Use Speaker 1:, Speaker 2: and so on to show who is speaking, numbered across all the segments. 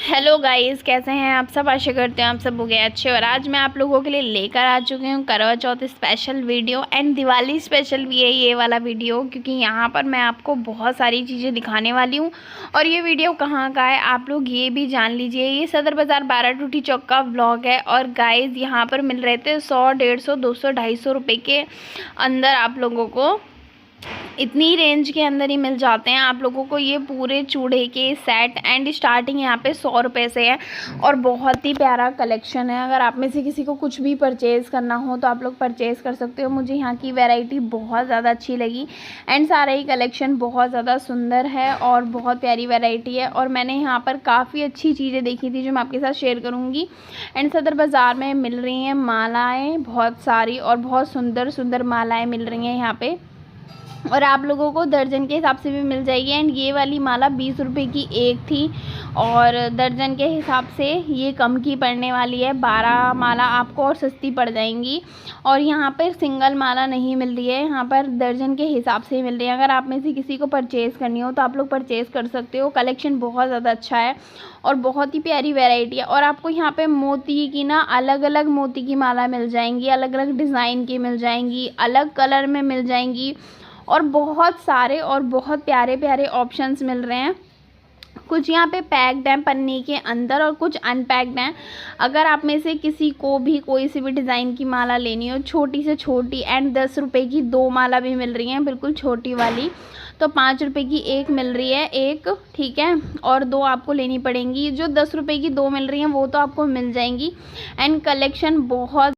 Speaker 1: Hello guys, कैसे हैं आप सब। आशा करते हैं आप सब हो गए अच्छे। और आज मैं आप लोगों के लिए लेकर आ चुकी हूँ Karva Chauth special video and Diwali special भी है ये वाला वीडियो, क्योंकि यहाँ पर मैं आपको बहुत सारी चीज़ें दिखाने वाली हूँ। और ये वीडियो कहाँ का है आप लोग ये भी जान लीजिए। ये सदर बाज़ार 12 टूटी चौक का व्लॉग है। और गाइस यहाँ पर मिल रहे थे 100, 150, 200, 250 रुपये के अंदर आप लोगों को, इतनी रेंज के अंदर ही मिल जाते हैं आप लोगों को ये पूरे चूड़े के सेट। एंड स्टार्टिंग यहाँ पे 100 रुपये से है और बहुत ही प्यारा कलेक्शन है। अगर आप में से किसी को कुछ भी परचेज़ करना हो तो आप लोग परचेज़ कर सकते हो। मुझे यहाँ की वैरायटी बहुत ज़्यादा अच्छी लगी एंड सारा ही कलेक्शन बहुत ज़्यादा सुंदर है और बहुत प्यारी वैरायटी है। और मैंने यहाँ पर काफ़ी अच्छी चीज़ें देखी थी जो मैं आपके साथ शेयर करूँगी। एंड सदर बाज़ार में मिल रही हैं मालाएँ बहुत सारी और बहुत सुंदर सुंदर मालाएँ मिल रही हैं यहाँ पे। और आप लोगों को दर्जन के हिसाब से भी मिल जाएगी। एंड ये वाली माला 20 रुपये की एक थी और दर्जन के हिसाब से ये कम की पड़ने वाली है। 12 माला आपको और सस्ती पड़ जाएंगी। और यहाँ पर सिंगल माला नहीं मिल रही है, यहाँ पर दर्जन के हिसाब से मिल रही है। अगर आप में से किसी को परचेज़ करनी हो तो आप लोग परचेज़ कर सकते हो। कलेक्शन बहुत ज़्यादा अच्छा है और बहुत ही प्यारी वैरायटी है। और आपको यहाँ पे मोती की ना अलग अलग मोती की माला मिल जाएंगी, अलग अलग डिज़ाइन की मिल जाएंगी, अलग कलर में मिल जाएंगी और बहुत सारे और बहुत प्यारे प्यारे ऑप्शंस मिल रहे हैं। कुछ यहाँ पे पैक्ड हैं पन्नी के अंदर और कुछ अनपैक्ड हैं। अगर आप में से किसी को भी कोई सी भी डिज़ाइन की माला लेनी हो, छोटी से छोटी, एंड 10 रुपये की 2 माला भी मिल रही हैं बिल्कुल छोटी वाली, तो 5 रुपये की एक मिल रही है एक, ठीक है, और 2 आपको लेनी पड़ेंगी। जो 10 रुपये की 2 मिल रही हैं वो तो आपको मिल जाएंगी। एंड कलेक्शन बहुत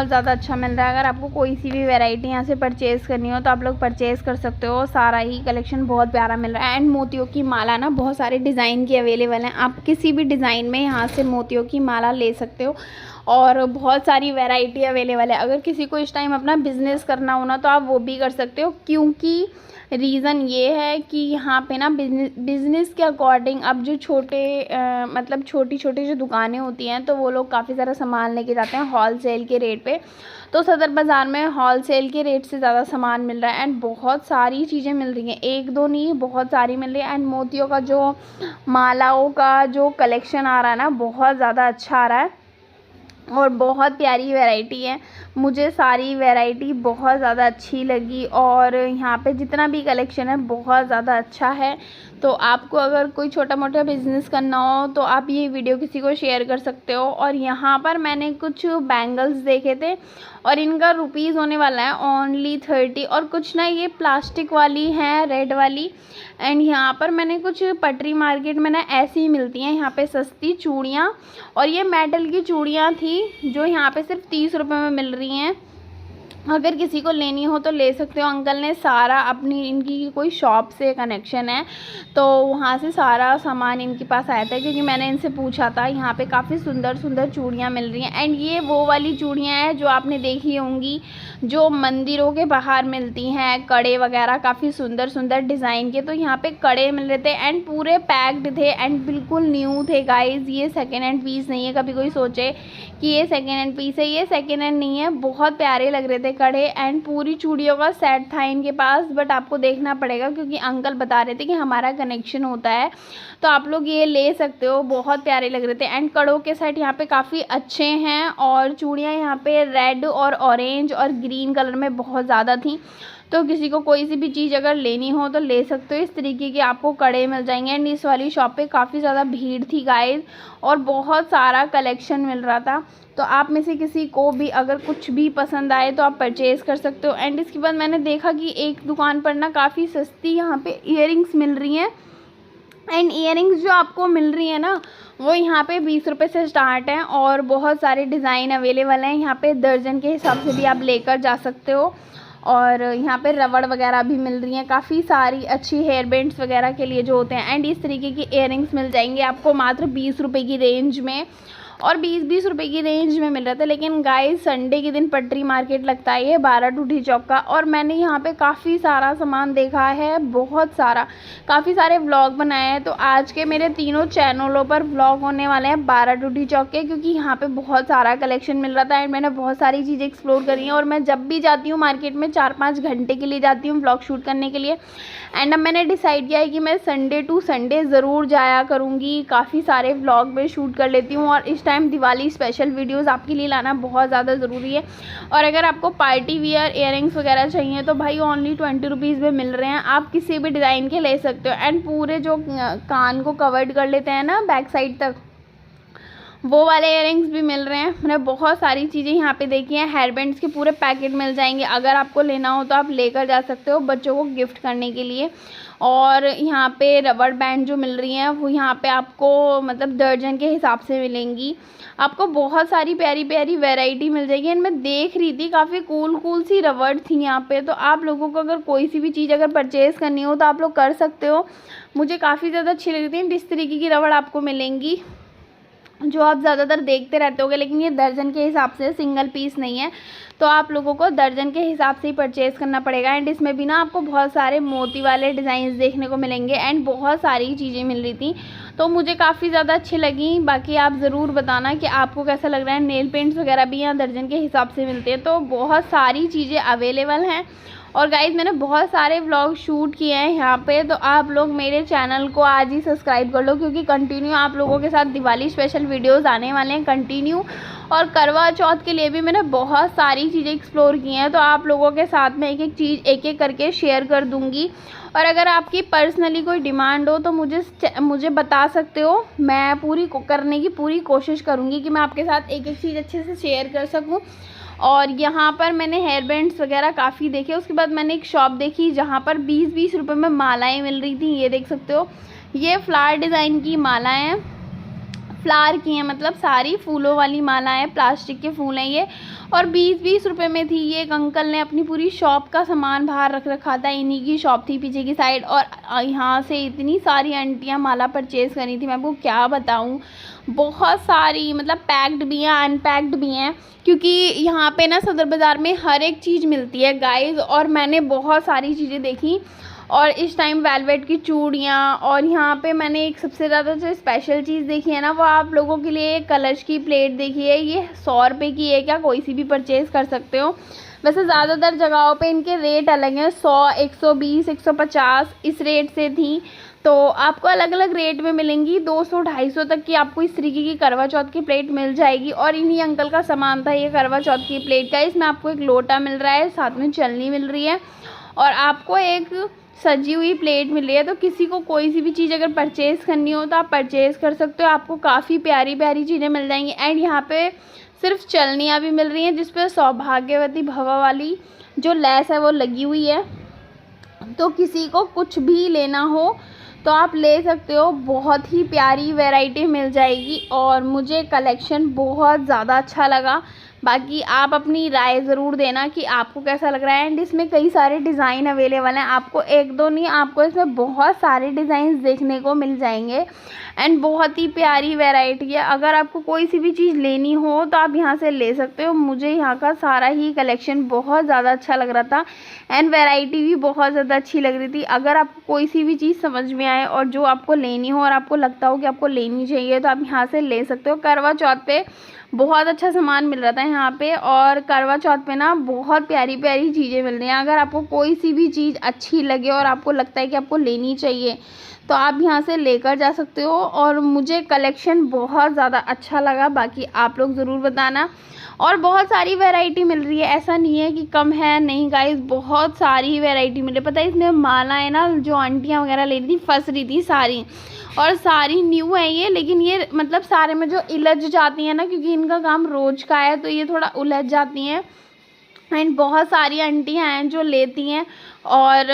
Speaker 1: ज़्यादा अच्छा मिल रहा है। अगर आपको कोई सी भी वैरायटी यहाँ से परचेज़ करनी हो तो आप लोग परचेज़ कर सकते हो। सारा ही कलेक्शन बहुत प्यारा मिल रहा है। एंड मोतियों की माला ना बहुत सारे डिज़ाइन की अवेलेबल हैं। आप किसी भी डिज़ाइन में यहाँ से मोतियों की माला ले सकते हो और बहुत सारी वैरायटी अवेलेबल है। अगर किसी को इस टाइम अपना बिज़नेस करना हो ना तो आप वो भी कर सकते हो, क्योंकि रीज़न ये है कि यहाँ पे ना बिज़नेस के अकॉर्डिंग अब जो मतलब छोटी छोटी जो दुकानें होती हैं तो वो लोग काफ़ी सारा सामान लेके जाते हैं होल सेल के रेट पे। तो सदर बाज़ार में होल सेल के रेट से ज़्यादा सामान मिल रहा है एंड बहुत सारी चीज़ें मिल रही हैं, एक दो नहीं बहुत सारी मिल रही है। एंड मोतियों का जो मालाओं का जो कलेक्शन आ रहा है ना बहुत ज़्यादा अच्छा आ रहा है और बहुत प्यारी वैरायटी है। मुझे सारी वैरायटी बहुत ज़्यादा अच्छी लगी और यहाँ पे जितना भी कलेक्शन है बहुत ज़्यादा अच्छा है। तो आपको अगर कोई छोटा मोटा बिज़नेस करना हो तो आप ये वीडियो किसी को शेयर कर सकते हो। और यहाँ पर मैंने कुछ बैंगल्स देखे थे और इनका रुपीज़ होने वाला है ओनली 30। और कुछ ना ये प्लास्टिक वाली हैं रेड वाली। एंड यहाँ पर मैंने कुछ पटरी मार्केट में ना ऐसी ही मिलती हैं यहाँ पे सस्ती चूड़ियाँ, और ये मेटल की चूड़ियाँ थी जो यहाँ पे सिर्फ 30 रुपये में मिल रही हैं। अगर किसी को लेनी हो तो ले सकते हो। अंकल ने सारा अपनी इनकी कोई शॉप से कनेक्शन है तो वहाँ से सारा सामान इनके पास आया था, क्योंकि मैंने इनसे पूछा था। यहाँ पे काफ़ी सुंदर सुंदर चूड़ियाँ मिल रही हैं। एंड ये वो वाली चूड़ियाँ हैं जो आपने देखी होंगी जो मंदिरों के बाहर मिलती हैं, कड़े वगैरह काफ़ी सुंदर सुंदर डिज़ाइन के। तो यहाँ पे कड़े मिल रहे थे एंड पूरे पैक्ड थे एंड बिल्कुल न्यू थे गाइज। ये सेकेंड हैंड पीस नहीं है, कभी कोई सोचे कि ये सेकेंड हैंड पीस है, ये सेकेंड हैंड नहीं है। बहुत प्यारे लग रहे थे कड़े एंड पूरी चूड़ियों का सेट था इनके पास, बट आपको देखना पड़ेगा क्योंकि अंकल बता रहे थे कि हमारा कनेक्शन होता है तो आप लोग ये ले सकते हो। बहुत प्यारे लग रहे थे एंड कड़ों के सेट यहाँ पे काफ़ी अच्छे हैं और चूड़ियाँ यहाँ पे रेड और ऑरेंज और ग्रीन कलर में बहुत ज़्यादा थी। तो किसी को कोई सी भी चीज़ अगर लेनी हो तो ले सकते हो। इस तरीके के आपको कड़े मिल जाएंगे। एंड इस वाली शॉप पे काफ़ी ज़्यादा भीड़ थी गाइस और बहुत सारा कलेक्शन मिल रहा था। तो आप में से किसी को भी अगर कुछ भी पसंद आए तो आप परचेज़ कर सकते हो। एंड इसके बाद मैंने देखा कि एक दुकान पर ना काफ़ी सस्ती यहाँ पे इयररिंग्स मिल रही हैं। एंड इयररिंग्स जो आपको मिल रही है ना वो यहाँ पे 20 रुपये से स्टार्ट हैं और बहुत सारे डिज़ाइन अवेलेबल हैं। यहाँ पे दर्जन के हिसाब से भी आप लेकर जा सकते हो। और यहाँ पे रबड़ वगैरह भी मिल रही हैं, काफ़ी सारी अच्छी हेयर बैंड्स वगैरह के लिए जो होते हैं। एंड इस तरीके की इयररिंग्स मिल जाएंगे आपको मात्र 20 रुपये की रेंज में। और 20-20 रुपए की रेंज में मिल रहा था। लेकिन गाइस संडे के दिन पटरी मार्केट लगता है ये 12 टूटी चौक का, और मैंने यहाँ पे काफ़ी सारा सामान देखा है, बहुत सारा, काफ़ी सारे व्लॉग बनाए हैं। तो आज के मेरे तीनों चैनलों पर व्लॉग होने वाले हैं 12 टूटी चौक के, क्योंकि यहाँ पे बहुत सारा कलेक्शन मिल रहा था एंड मैंने बहुत सारी चीज़ें एक्सप्लोर करी हैं। और मैं जब भी जाती हूँ मार्केट में 4-5 घंटे के लिए जाती हूँ व्लॉग शूट करने के लिए। एंड अब मैंने डिसाइड किया है कि मैं संडे टू संडे ज़रूर जाया करूँगी, काफ़ी सारे व्लॉग में शूट कर लेती हूँ। और इस टाइम दिवाली स्पेशल वीडियोस आपके लिए लाना बहुत ज़्यादा ज़रूरी है। और अगर आपको पार्टी वियर इयररिंग्स वगैरह चाहिए तो भाई ओनली 20 रुपीज़ में मिल रहे हैं, आप किसी भी डिज़ाइन के ले सकते हो। एंड पूरे जो कान को कवर्ड कर लेते हैं ना बैक साइड तक, वो वाले इयररिंग्स भी मिल रहे हैं। मैंने बहुत सारी चीज़ें यहाँ पे देखी हैं। हेयर बैंड्स के पूरे पैकेट मिल जाएंगे, अगर आपको लेना हो तो आप लेकर जा सकते हो बच्चों को गिफ्ट करने के लिए। और यहाँ पे रबड़ बैंड जो मिल रही हैं वो यहाँ पे आपको मतलब दर्जन के हिसाब से मिलेंगी। आपको बहुत सारी प्यारी प्यारी वैरायटी मिल जाएगी। एंड मैं देख रही थी काफ़ी कूल सी रबड़ थी यहाँ पे, तो आप लोगों को अगर कोई सी भी चीज़ अगर परचेज़ करनी हो तो आप लोग कर सकते हो। मुझे काफ़ी ज़्यादा अच्छी लग रही थी। इस तरीके की रबड़ आपको मिलेंगी जो आप ज़्यादातर देखते रहते होगे, लेकिन ये दर्जन के हिसाब से, सिंगल पीस नहीं है, तो आप लोगों को दर्जन के हिसाब से ही परचेज़ करना पड़ेगा। एंड इसमें भी ना आपको बहुत सारे मोती वाले डिज़ाइंस देखने को मिलेंगे एंड बहुत सारी चीज़ें मिल रही थी, तो मुझे काफ़ी ज़्यादा अच्छी लगी। बाकी आप ज़रूर बताना कि आपको कैसा लग रहा है। नेल पेंट्स वगैरह भी यहाँ दर्जन के हिसाब से मिलते हैं, तो बहुत सारी चीज़ें अवेलेबल हैं। और गाइज़ मैंने बहुत सारे व्लॉग शूट किए हैं यहाँ पे, तो आप लोग मेरे चैनल को आज ही सब्सक्राइब कर लो, क्योंकि कंटिन्यू आप लोगों के साथ दिवाली स्पेशल वीडियोस आने वाले हैं कंटिन्यू। और करवा चौथ के लिए भी मैंने बहुत सारी चीज़ें एक्सप्लोर की हैं, तो आप लोगों के साथ में एक एक चीज़ एक एक करके शेयर कर दूँगी। और अगर आपकी पर्सनली कोई डिमांड हो तो मुझे बता सकते हो, मैं पूरी करने की पूरी कोशिश करूँगी कि मैं आपके साथ एक एक चीज़ अच्छे से शेयर कर सकूँ। और यहाँ पर मैंने हेयर बैंड्स वगैरह काफ़ी देखे। उसके बाद मैंने एक शॉप देखी जहाँ पर 20-20 रुपए में मालाएं मिल रही थी। ये देख सकते हो, ये फ्लावर डिज़ाइन की मालाएं हैं, फ्लावर की हैं, मतलब सारी फूलों वाली मालाएं हैं, प्लास्टिक के फूल हैं ये, और 20-20 रुपए में थी। ये एक अंकल ने अपनी पूरी शॉप का सामान बाहर रख रखा था, इन्हीं की शॉप थी पीछे की साइड। और यहाँ से इतनी सारी आंटियाँ माला परचेज़ करी थी, मैं आपको क्या बताऊँ, बहुत सारी, मतलब पैक्ड भी हैं, अनपैक्ड भी हैं, क्योंकि यहाँ पे ना सदर बाज़ार में हर एक चीज़ मिलती है गाइज़। और मैंने बहुत सारी चीज़ें देखी। और इस टाइम वेलवेट की चूड़ियाँ, और यहाँ पे मैंने एक सबसे ज़्यादा जो स्पेशल चीज़ देखी है ना, वो आप लोगों के लिए कलश की प्लेट देखी है। ये 100 रुपये की है, क्या कोई सी भी परचेज़ कर सकते हो। वैसे ज़्यादातर जगहों पे इनके रेट अलग हैं, 100, 120, 150 इस रेट से थी, तो आपको अलग अलग रेट में मिलेंगी। 200-250 तक की आपको इस तरीके की करवा चौथ की प्लेट मिल जाएगी। और इन्हीं अंकल का सामान था ये करवा चौथ की प्लेट का। इसमें आपको एक लोटा मिल रहा है, साथ में चलनी मिल रही है, और आपको एक सजी हुई प्लेट मिल रही है। तो किसी को कोई सी भी चीज़ अगर परचेज़ करनी हो तो आप परचेज़ कर सकते हो, आपको काफ़ी प्यारी प्यारी चीज़ें मिल जाएंगी। एंड यहाँ पे सिर्फ चलनियाँ भी मिल रही हैं, जिस पर सौभाग्यवती भवा वाली जो लेस है वो लगी हुई है। तो किसी को कुछ भी लेना हो तो आप ले सकते हो, बहुत ही प्यारी वैरायटी मिल जाएगी। और मुझे कलेक्शन बहुत ज़्यादा अच्छा लगा। बाकी आप अपनी राय ज़रूर देना कि आपको कैसा लग रहा है। एंड इसमें कई सारे डिज़ाइन अवेलेबल हैं, आपको एक दो नहीं, आपको इसमें बहुत सारे डिज़ाइन देखने को मिल जाएंगे। एंड बहुत ही प्यारी वैरायटी है। अगर आपको कोई सी भी चीज़ लेनी हो तो आप यहाँ से ले सकते हो। मुझे यहाँ का सारा ही कलेक्शन बहुत ज़्यादा अच्छा लग रहा था एंड वैरायटी भी बहुत ज़्यादा अच्छी लग रही थी। अगर आपको कोई सी भी चीज़ समझ में आए और जो आपको लेनी हो और आपको लगता हो कि आपको लेनी चाहिए, तो आप यहाँ से ले सकते हो। करवा चौथ पे बहुत अच्छा सामान मिल रहा था यहाँ पे, और करवा चौथ पे ना बहुत प्यारी प्यारी चीज़ें मिल रही हैं। अगर आपको कोई सी भी चीज़ अच्छी लगे और आपको लगता है कि आपको लेनी चाहिए, तो आप यहाँ से लेकर जा सकते हो। और मुझे कलेक्शन बहुत ज़्यादा अच्छा लगा। बाकी आप लोग ज़रूर बताना। और बहुत सारी वैरायटी मिल रही है, ऐसा नहीं है कि कम है, नहीं गाइस, बहुत सारी वैरायटी मिल रही है। पता है इसमें माला है ना, जो आंटियाँ वगैरह ले रही थी, फंस रही थी सारी, और सारी न्यू है ये, लेकिन ये मतलब सारे में जो उलझ जाती हैं ना, क्योंकि इनका काम रोज का है, तो ये थोड़ा उलझ जाती हैं। एंड बहुत सारी आंटियाँ हैं जो लेती हैं, और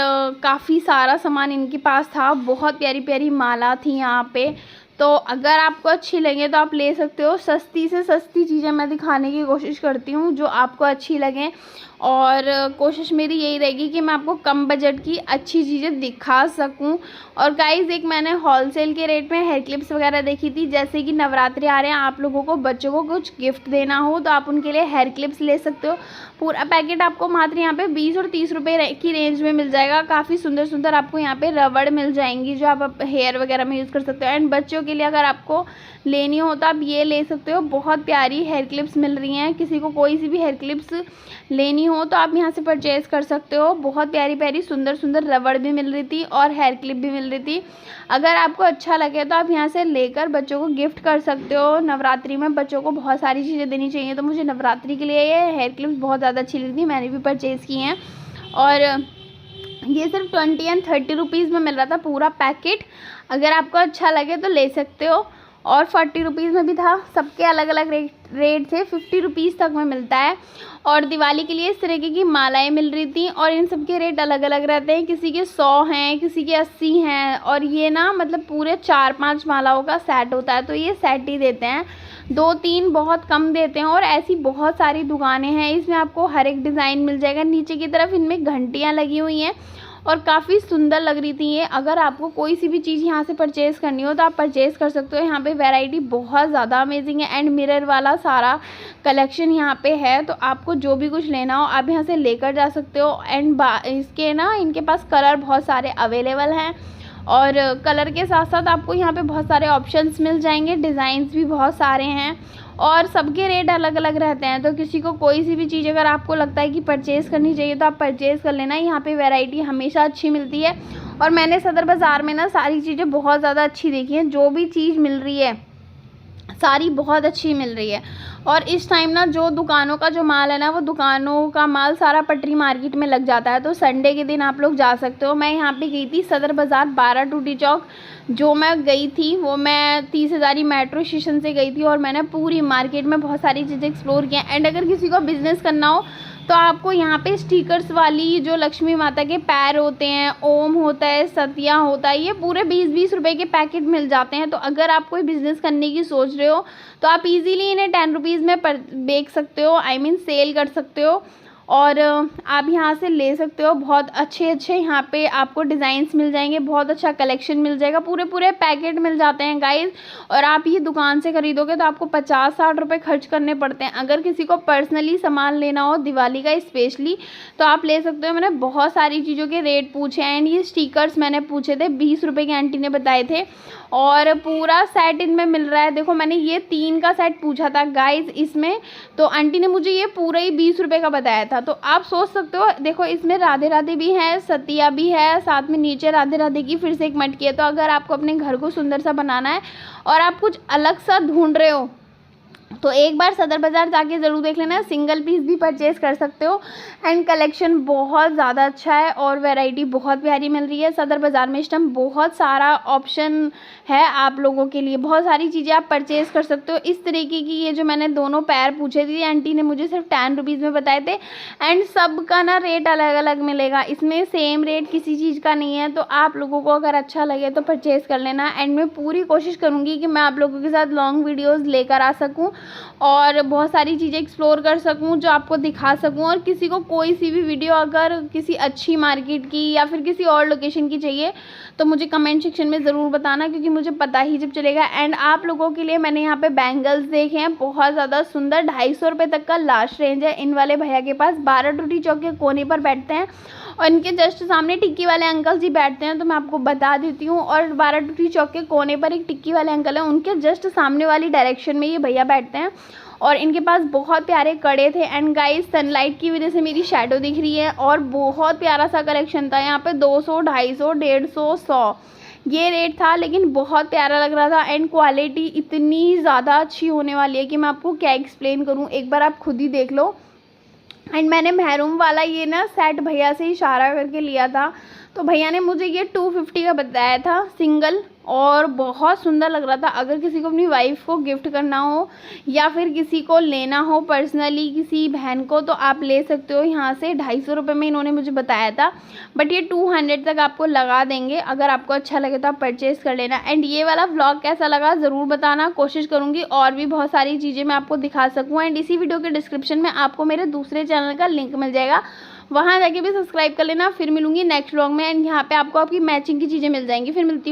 Speaker 1: काफ़ी सारा सामान इनके पास था। बहुत प्यारी प्यारी माला थी यहाँ पे, तो अगर आपको अच्छी लगे तो आप ले सकते हो। सस्ती से सस्ती चीज़ें मैं दिखाने की कोशिश करती हूँ जो आपको अच्छी लगें, और कोशिश मेरी यही रहेगी कि मैं आपको कम बजट की अच्छी चीज़ें दिखा सकूं। और गाइस एक मैंने होलसेल के रेट में हेयर क्लिप्स वगैरह देखी थी, जैसे कि नवरात्रि आ रहे हैं, आप लोगों को बच्चों को कुछ गिफ्ट देना हो तो आप उनके लिए हेयर क्लिप्स ले सकते हो। पूरा पैकेट आपको मात्र यहाँ पे 20 और 30 रुपये की रेंज में मिल जाएगा। काफ़ी सुंदर सुंदर आपको यहाँ पे रबड़ मिल जाएंगी जो आप हेयर वगैरह में यूज़ कर सकते हो। एंड बच्चों के लिए अगर आपको लेनी हो तो आप ये ले सकते हो। बहुत प्यारी हेयर क्लिप्स मिल रही हैं, किसी को कोई सी भी हेयर क्लिप्स लेनी हो तो आप यहाँ से परचेज कर सकते हो। बहुत प्यारी प्यारी सुंदर सुंदर रबड़ भी मिल रही थी और हेयर क्लिप भी मिल रही थी। अगर आपको अच्छा लगे तो आप यहाँ से लेकर बच्चों को गिफ्ट कर सकते हो। नवरात्रि में बच्चों को बहुत सारी चीज़ें देनी चाहिए, तो मुझे नवरात्रि के लिए ये हेयर क्लिप्स बहुत ज़्यादा अच्छी लगी थी, मैंने भी परचेज़ की हैं। और ये सिर्फ 20 एंड 30 रुपीज़ में मिल रहा था पूरा पैकेट। अगर आपको अच्छा लगे तो ले सकते हो। और 40 रुपीज़ में भी था, सबके अलग अलग रेट थे। 50 रुपीज़ तक में मिलता है। और दिवाली के लिए इस तरीके की मालाएं मिल रही थी, और इन सब के रेट अलग अलग रहते हैं। किसी के 100 हैं, किसी के 80 हैं। और ये ना मतलब पूरे 4-5 मालाओं का सेट होता है, तो ये सेट ही देते हैं। 2-3 बहुत कम देते हैं। और ऐसी बहुत सारी दुकानें हैं, इसमें आपको हर एक डिज़ाइन मिल जाएगा। नीचे की तरफ इनमें घंटियाँ लगी हुई हैं और काफ़ी सुंदर लग रही थी ये। अगर आपको कोई सी भी चीज़ यहाँ से परचेज़ करनी हो तो आप परचेज़ कर सकते हो। यहाँ पे वैरायटी बहुत ज़्यादा अमेजिंग है। एंड मिरर वाला सारा कलेक्शन यहाँ पे है, तो आपको जो भी कुछ लेना हो आप यहाँ से लेकर जा सकते हो। एंड इसके ना इनके पास कलर बहुत सारे अवेलेबल हैं, और कलर के साथ साथ आपको यहाँ पे बहुत सारे ऑप्शंस मिल जाएंगे। डिज़ाइंस भी बहुत सारे हैं और सबके रेट अलग अलग रहते हैं। तो किसी को कोई सी भी चीज़ अगर आपको लगता है कि परचेज़ करनी चाहिए तो आप परचेज़ कर लेना। यहाँ पे वैरायटी हमेशा अच्छी मिलती है। और मैंने सदर बाज़ार में ना सारी चीज़ें बहुत ज़्यादा अच्छी देखी हैं। जो भी चीज़ मिल रही है सारी बहुत अच्छी मिल रही है। और इस टाइम ना जो दुकानों का जो माल है ना, वो दुकानों का माल सारा पटरी मार्केट में लग जाता है। तो संडे के दिन आप लोग जा सकते हो। मैं यहाँ पे गई थी सदर बाज़ार 12 टूटी चौक। जो मैं गई थी वो मैं 30 हज़ारी मेट्रो स्टेशन से गई थी, और मैंने पूरी मार्केट में बहुत सारी चीज़ें एक्सप्लोर किया। एंड अगर किसी को बिज़नेस करना हो तो आपको यहाँ पे स्टिकर्स वाली जो लक्ष्मी माता के पैर होते हैं, ओम होता है, सतिया होता है, ये पूरे 20-20 रुपए के पैकेट मिल जाते हैं। तो अगर आप कोई बिज़नेस करने की सोच रहे हो तो आप इजीली इन्हें 10 रुपीज़ में बेच सकते हो, सेल कर सकते हो। और आप यहाँ से ले सकते हो। बहुत अच्छे अच्छे यहाँ पे आपको डिज़ाइंस मिल जाएंगे, बहुत अच्छा कलेक्शन मिल जाएगा। पूरे पूरे पैकेट मिल जाते हैं गाइस। और आप ये दुकान से ख़रीदोगे तो आपको 50-60 रुपये खर्च करने पड़ते हैं। अगर किसी को पर्सनली सामान लेना हो दिवाली का स्पेशली तो आप ले सकते हो। मैंने बहुत सारी चीज़ों के रेट पूछे। एंड ये स्टिकर्स मैंने पूछे थे, 20 रुपये की आंटी ने बताए थे, और पूरा सेट इनमें मिल रहा है। देखो मैंने ये 3 का सेट पूछा था गाइस इसमें, तो आंटी ने मुझे ये पूरा ही 20 रुपये का बताया था। तो आप सोच सकते हो, देखो इसमें राधे राधे भी है, सतिया भी है, साथ में नीचे राधे राधे की फिर से एक मटकी है। तो अगर आपको अपने घर को सुंदर सा बनाना है और आप कुछ अलग सा ढूंढ रहे हो तो एक बार सदर बाज़ार जाके ज़रूर देख लेना। सिंगल पीस भी परचेज़ कर सकते हो। एंड कलेक्शन बहुत ज़्यादा अच्छा है और वैरायटी बहुत प्यारी मिल रही है। सदर बाज़ार में इस टाइम बहुत सारा ऑप्शन है आप लोगों के लिए, बहुत सारी चीज़ें आप परचेज़ कर सकते हो। इस तरीके की ये जो मैंने दोनों पैर पूछे थे आंटी ने मुझे सिर्फ 10 रुपीज़ में बताए थे। एंड सबका ना रेट अलग अलग मिलेगा, इसमें सेम रेट किसी चीज़ का नहीं है। तो आप लोगों को अगर अच्छा लगे तो परचेज़ कर लेना। एंड मैं पूरी कोशिश करूँगी कि मैं आप लोगों के साथ लॉन्ग वीडियोज़ लेकर आ सकूँ और बहुत सारी चीज़ें एक्सप्लोर कर सकूं, जो आपको दिखा सकूं। और किसी को कोई सी भी वीडियो अगर किसी अच्छी मार्केट की या फिर किसी और लोकेशन की चाहिए तो मुझे कमेंट सेक्शन में ज़रूर बताना, क्योंकि मुझे पता ही जब चलेगा। एंड आप लोगों के लिए मैंने यहाँ पे बैंगल्स देखे हैं, बहुत ज़्यादा सुंदर। 250 रुपये तक का लास्ट रेंज है इन वाले भैया के पास। 12 टूटी चौक के कोने पर बैठते हैं और इनके जस्ट सामने टिक्की वाले अंकल जी बैठते हैं, तो मैं आपको बता देती हूँ। और 12 टूटी चौक के कोने पर एक टिक्की वाले अंकल हैं, उनके जस्ट सामने वाली डायरेक्शन में ये भैया बैठते हैं। और इनके पास बहुत प्यारे कड़े थे। एंड गाइस सनलाइट की वजह से मेरी शैडो दिख रही है, और बहुत प्यारा सा कलेक्शन था। यहाँ पे 200, 250, 150, 100 ये रेट था, लेकिन बहुत प्यारा लग रहा था। एंड क्वालिटी इतनी ज़्यादा अच्छी होने वाली है कि मैं आपको क्या एक्सप्लेन करूँ, एक बार आप खुद ही देख लो। एंड मैंने महरूम वाला ये ना सेट भैया से इशारा करके लिया था, तो भैया ने मुझे ये 250 का बताया था सिंगल, और बहुत सुंदर लग रहा था। अगर किसी को अपनी वाइफ को गिफ्ट करना हो या फिर किसी को लेना हो पर्सनली, किसी बहन को, तो आप ले सकते हो यहाँ से। 250 रुपये में इन्होंने मुझे बताया था, बट ये 200 तक आपको लगा देंगे। अगर आपको अच्छा लगे तो आप परचेज़ कर लेना। एंड ये वाला व्लॉग कैसा लगा ज़रूर बताना, कोशिश करूँगी और भी बहुत सारी चीज़ें मैं आपको दिखा सकूँ। एंड इसी वीडियो के डिस्क्रिप्शन में आपको मेरे दूसरे चैनल का लिंक मिल जाएगा, वहाँ जाके भी सब्सक्राइब कर लेना। फिर मिलूंगी नेक्स्ट व्लॉग में, एंड यहाँ पे आपको आपकी मैचिंग की चीज़ें मिल जाएंगी। फिर मिलती